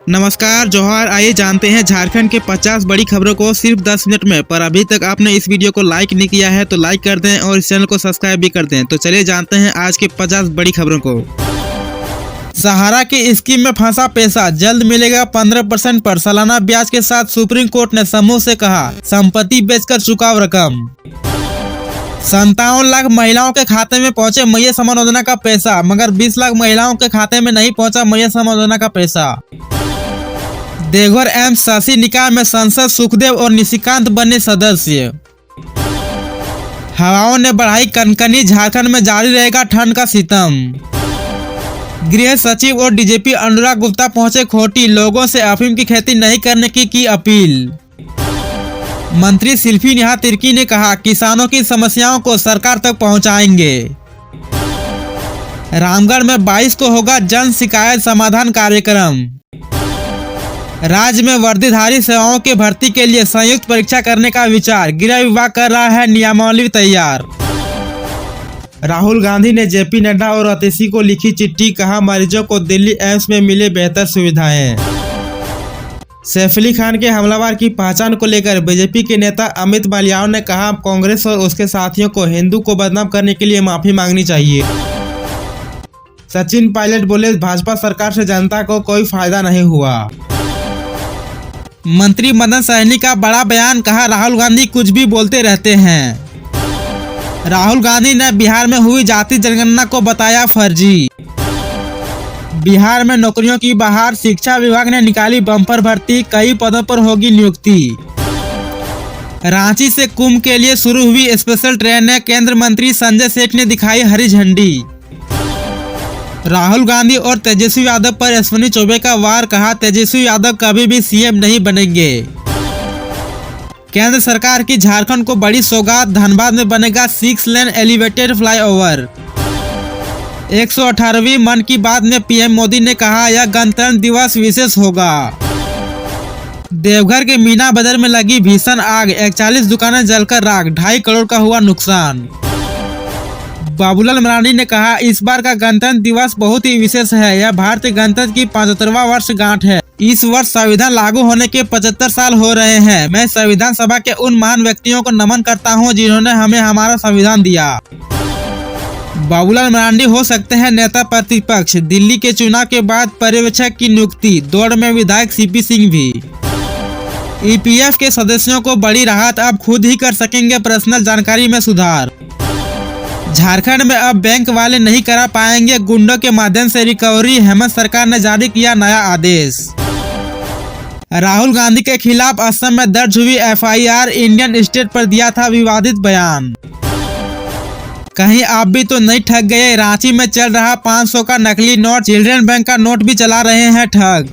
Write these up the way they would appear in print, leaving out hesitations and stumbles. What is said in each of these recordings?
नमस्कार जोहार। आइए जानते हैं झारखंड के 50 बड़ी खबरों को सिर्फ 10 मिनट में। पर अभी तक आपने इस वीडियो को लाइक नहीं किया है तो लाइक कर दें और इस चैनल को सब्सक्राइब भी कर दें। तो चलिए जानते हैं आज के 50 बड़ी खबरों को। सहारा की स्कीम में फंसा पैसा जल्द मिलेगा 15% पर सालाना ब्याज के साथ। सुप्रीम कोर्ट ने समूह से कहा संपत्ति बेचकर चुकाव रकम। 57 लाख महिलाओं के खाते में पहुंचे मैया सम्मान योजना का पैसा, मगर 20 लाख महिलाओं के खाते में नहीं पहुंचा मैया सम्मान योजना का पैसा। देवघर एम्स शासी निकाय में सांसद सुखदेव और निशिकांत बने सदस्य। हवाओं ने बढ़ाई कनकनी, झारखंड में जारी रहेगा ठंड का सितम। गृह सचिव और डीजीपी अनुराग गुप्ता पहुंचे खोटी, लोगों से अफीम की खेती नहीं करने की अपील। मंत्री शिल्पी नेहा तिर्की ने कहा किसानों की समस्याओं को सरकार तक पहुंचाएंगे। रामगढ़ में 22 को होगा जन शिकायत समाधान कार्यक्रम। राज्य में वर्दीधारी सेवाओं के भर्ती के लिए संयुक्त परीक्षा करने का विचार, गृह विभाग कर रहा है नियमावली तैयार। राहुल गांधी ने जेपी नड्डा और अतिशी को लिखी चिट्ठी, कहा मरीजों को दिल्ली एम्स में मिले बेहतर सुविधाएं। सैफ अली खान के हमलावर की पहचान को लेकर बीजेपी के नेता अमित मालविया ने कहा कांग्रेस और उसके साथियों को हिंदू को बदनाम करने के लिए माफी मांगनी चाहिए। सचिन पायलट बोले भाजपा सरकार से जनता को कोई फायदा नहीं हुआ। मंत्री मदन सहनी का बड़ा बयान, कहा राहुल गांधी कुछ भी बोलते रहते हैं। राहुल गांधी ने बिहार में हुई जाति जनगणना को बताया फर्जी। बिहार में नौकरियों की बहार, शिक्षा विभाग ने निकाली बम्पर भर्ती, कई पदों पर होगी नियुक्ति। रांची से कुंभ के लिए शुरू हुई स्पेशल ट्रेन है, केंद्रीय मंत्री संजय सेठ ने दिखाई हरी झंडी। राहुल गांधी और तेजस्वी यादव पर अश्विनी चौबे का वार, कहा तेजस्वी यादव कभी भी सीएम नहीं बनेंगे। केंद्र सरकार की झारखंड को बड़ी सौगात, धनबाद में बनेगा 6 लेन एलिवेटेड फ्लाईओवर। 118वीं मन की बात में पीएम मोदी ने कहा यह गणतंत्र दिवस विशेष होगा। देवघर के मीना बाजार में लगी भीषण आग, 41 दुकानें जलकर राख, 2.5 करोड़ का हुआ नुकसान। बाबूलाल मरांडी ने कहा इस बार का गणतंत्र दिवस बहुत ही विशेष है, यह भारतीय गणतंत्र की 75वां वर्षगांठ है। इस वर्ष संविधान लागू होने के 75 साल हो रहे हैं। मैं संविधान सभा के उन महान व्यक्तियों को नमन करता हूं जिन्होंने हमें हमारा संविधान दिया। बाबूलाल मरांडी हो सकते हैं नेता प्रतिपक्ष, दिल्ली के चुनाव के बाद पर्यवेक्षक की नियुक्ति, दौड़ में विधायक सीपी सिंह भी। ईपीएफ के सदस्यों को बड़ी राहत, अब खुद ही कर सकेंगे पर्सनल जानकारी में सुधार। झारखंड में अब बैंक वाले नहीं करा पाएंगे गुंडों के माध्यम से रिकवरी, हेमंत सरकार ने जारी किया नया आदेश। राहुल गांधी के खिलाफ असम में दर्ज हुई एफआईआर, इंडियन स्टेट पर दिया था विवादित बयान। कहीं आप भी तो नहीं ठग गए, रांची में चल रहा 500 का नकली नोट, चिल्ड्रन बैंक का नोट भी चला रहे हैं ठग।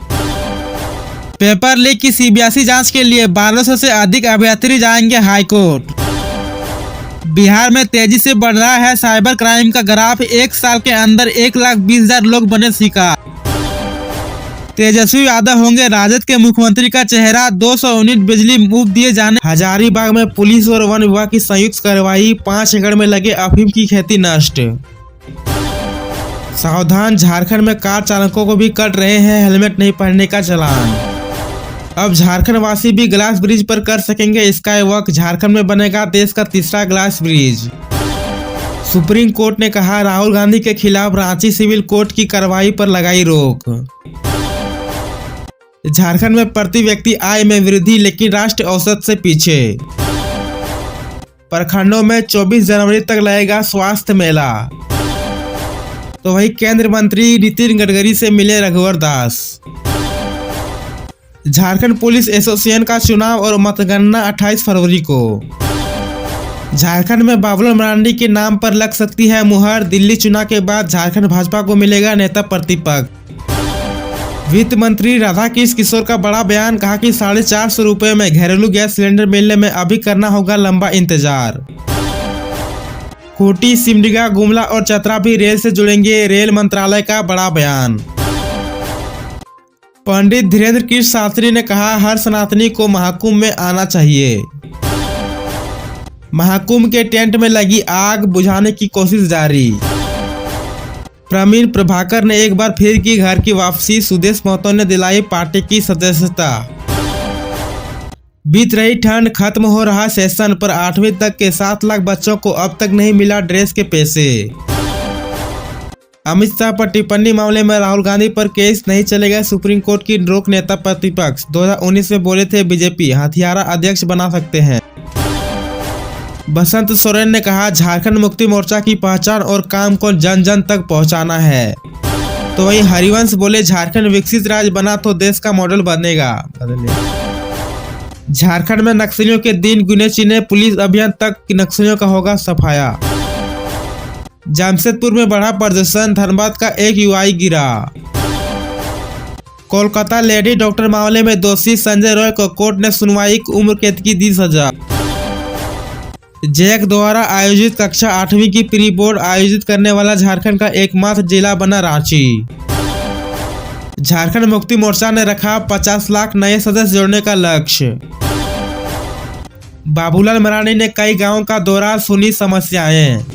पेपर लीक की सीबीएसई जांच के लिए 1200 से अधिक अभ्यर्थी जाएंगे हाईकोर्ट। बिहार में तेजी से बढ़ रहा है साइबर क्राइम का ग्राफ, 1 साल के अंदर 1,20,000 लोग बने शिकार। तेजस्वी यादव होंगे राजद के मुख्यमंत्री का चेहरा, 200 यूनिट बिजली मुफ्त दिए जाने। हजारीबाग में पुलिस और वन विभाग की संयुक्त कार्रवाई, 5 एकड़ में लगे अफीम की खेती नष्ट। सावधान, झारखंड में कार चालकों को भी कट रहे हैं हेलमेट नहीं पहनने का चालान। अब झारखंड वासी भी ग्लास ब्रिज पर कर सकेंगे स्काई वॉक, झारखंड में बनेगा देश का तीसरा ग्लास ब्रिज। सुप्रीम कोर्ट ने कहा राहुल गांधी के खिलाफ रांची सिविल कोर्ट की कार्रवाई पर लगाई रोक। झारखंड में प्रति व्यक्ति आय में वृद्धि, लेकिन राष्ट्रीय औसत से पीछे। प्रखंडों में 24 जनवरी तक लगेगा स्वास्थ्य मेला। तो वही केंद्रीय मंत्री नितिन गडकरी से मिले रघुवर दास। झारखंड पुलिस एसोसिएशन का चुनाव और मतगणना 28 फरवरी को। झारखंड में बाबूलाल मरांडी के नाम पर लग सकती है मुहर, दिल्ली चुनाव के बाद झारखंड भाजपा को मिलेगा नेता प्रतिपक्ष। वित्त मंत्री राधाकृष्ण किशोर का बड़ा बयान, कहा कि 450 रुपए में घरेलू गैस सिलेंडर मिलने में अभी करना होगा लंबा इंतजार। खूंटी, सिमडेगा, गुमला और चतरा भी रेल से जुड़ेंगे, रेल मंत्रालय का बड़ा बयान। पंडित धीरेन्द्र कृष्ण शास्त्री ने कहा हर सनातनी को महाकुंभ में आना चाहिए। महाकुंभ के टेंट में लगी आग बुझाने की कोशिश जारी। प्रवीण प्रभाकर ने एक बार फिर की घर की वापसी, सुदेश महतो ने दिलाई पार्टी की सदस्यता। बीत रही ठंड, खत्म हो रहा सेशन, पर 8वीं तक के 7 लाख बच्चों को अब तक नहीं मिला ड्रेस के पैसे। अमित शाह पर टिप्पणी मामले में राहुल गांधी पर केस नहीं चलेगा, सुप्रीम कोर्ट की रोक, नेता प्रतिपक्ष। 2019 में बोले थे बीजेपी हथियारा अध्यक्ष बना सकते हैं। बसंत सोरेन ने कहा झारखंड मुक्ति मोर्चा की पहचान और काम को जन जन तक पहुंचाना है। तो वहीं हरिवंश बोले झारखंड विकसित राज्य बना तो देश का मॉडल बनेगा। झारखंड में नक्सलियों के दिन गिने चुने, पुलिस अभियान तक नक्सलियों का होगा सफाया। जमशेदपुर में बढ़ा प्रदर्शन, धनबाद का एक युवाई गिरा। कोलकाता लेडी डॉक्टर मामले में दोषी संजय रॉय को कोर्ट ने सुनवाई, उम्र कैद की दी सजा। जैक द्वारा आयोजित कक्षा 8वीं की प्री बोर्ड आयोजित करने वाला झारखंड का एकमात्र जिला बना रांची। झारखंड मुक्ति मोर्चा ने रखा 50 लाख नए सदस्य जोड़ने का लक्ष्य। बाबूलाल मरांडी ने कई गांवों का दौरा, सुनी समस्याएं।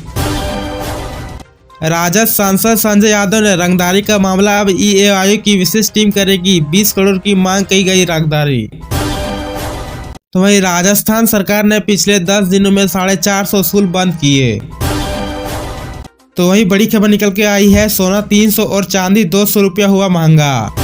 राजद सांसद संजय यादव ने रंगदारी का मामला अब ईओआई की विशेष टीम करेगी, 20 करोड़ की मांग की गई रंगदारी। तो वहीं राजस्थान सरकार ने पिछले 10 दिनों में 450 स्कूल बंद किए। तो वहीं बड़ी खबर निकल के आई है, सोना 300 और चांदी 200 रुपया हुआ महंगा।